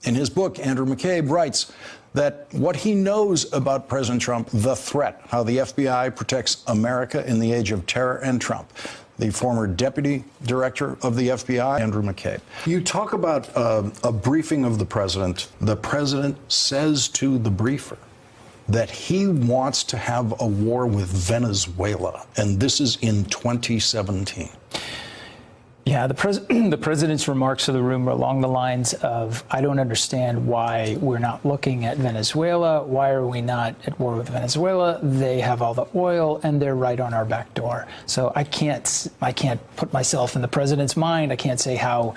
In his book, Andrew McCabe writes that what he knows about President Trump, the threat, how the FBI protects America in the age of terror and Trump. The former deputy director of the FBI, Andrew McCabe. You talk about a briefing of the president. The president says to the briefer that he wants to have a war with Venezuela, and this is in 2017. Yeah, the president's remarks to the room were along the lines of, I don't understand why we're not looking at Venezuela. Why are we not at war with Venezuela? They have all the oil and they're right on our back door. So I can't put myself in the president's mind. I can't say how,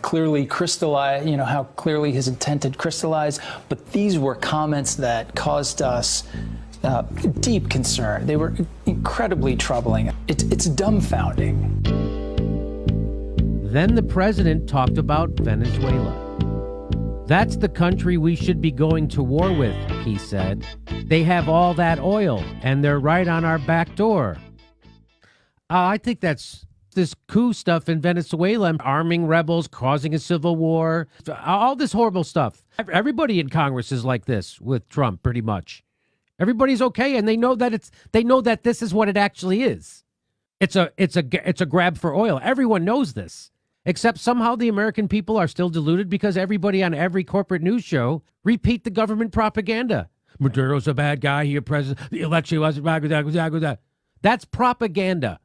clearly crystallized, how clearly his intent had crystallized. But these were comments that caused us deep concern. They were incredibly troubling. It's dumbfounding. Then the president talked about Venezuela. That's the country we should be going to war with, he said. They have all that oil, and they're right on our back door. I think that's this coup stuff in Venezuela, arming rebels, causing a civil war, all this horrible stuff. Everybody in Congress is like this with Trump, pretty much. Everybody's okay, and they know that this is what it actually is. It's a grab for oil. Everyone knows this. Except somehow the American people are still deluded because everybody on every corporate news show repeat the government propaganda. Maduro's a bad guy. He a president. The election was bad. That's propaganda.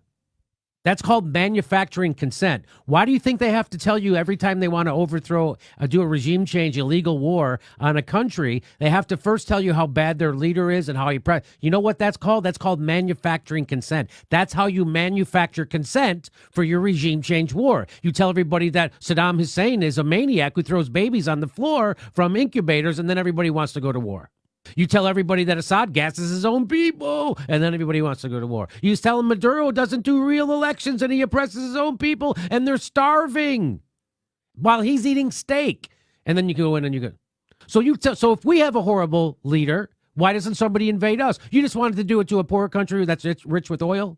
That's called manufacturing consent. Why do you think they have to tell you every time they want to overthrow, do a regime change, illegal war on a country, they have to first tell you how bad their leader is and how he... You know what that's called? That's called manufacturing consent. That's how you manufacture consent for your regime change war. You tell everybody that Saddam Hussein is a maniac who throws babies on the floor from incubators, and then everybody wants to go to war. You tell everybody that Assad gasses his own people, and then everybody wants to go to war. You tell them Maduro doesn't do real elections, and he oppresses his own people, and they're starving while he's eating steak. And then you go in and you go. So if we have a horrible leader, why doesn't somebody invade us? You just wanted to do it to a poor country that's rich with oil?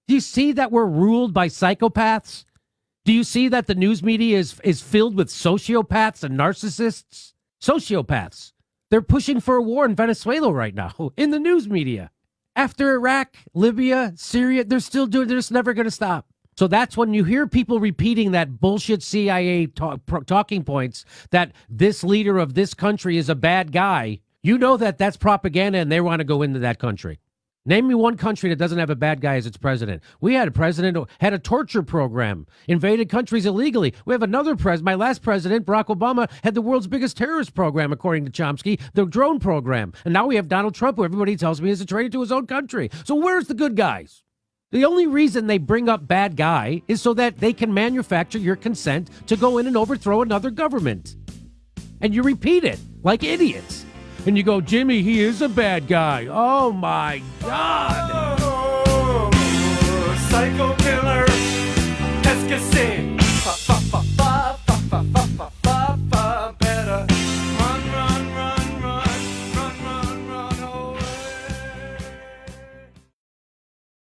Do you see that we're ruled by psychopaths? Do you see that the news media is filled with sociopaths and narcissists? Sociopaths. They're pushing for a war in Venezuela right now in the news media. After Iraq, Libya, Syria, they're just never going to stop. So that's when you hear people repeating that bullshit CIA talking points that this leader of this country is a bad guy. You know that that's propaganda and they want to go into that country. Name me one country that doesn't have a bad guy as its president. We had a president who had a torture program, invaded countries illegally. We have another president. My last president, Barack Obama, had the world's biggest terrorist program, according to Chomsky, the drone program. And now we have Donald Trump, who everybody tells me is a traitor to his own country. So where's the good guys? The only reason they bring up bad guy is so that they can manufacture your consent to go in and overthrow another government. And you repeat it like idiots. And you go, Jimmy, he is a bad guy. Oh, my God. Oh, psycho killer, qu'est-ce que c'est?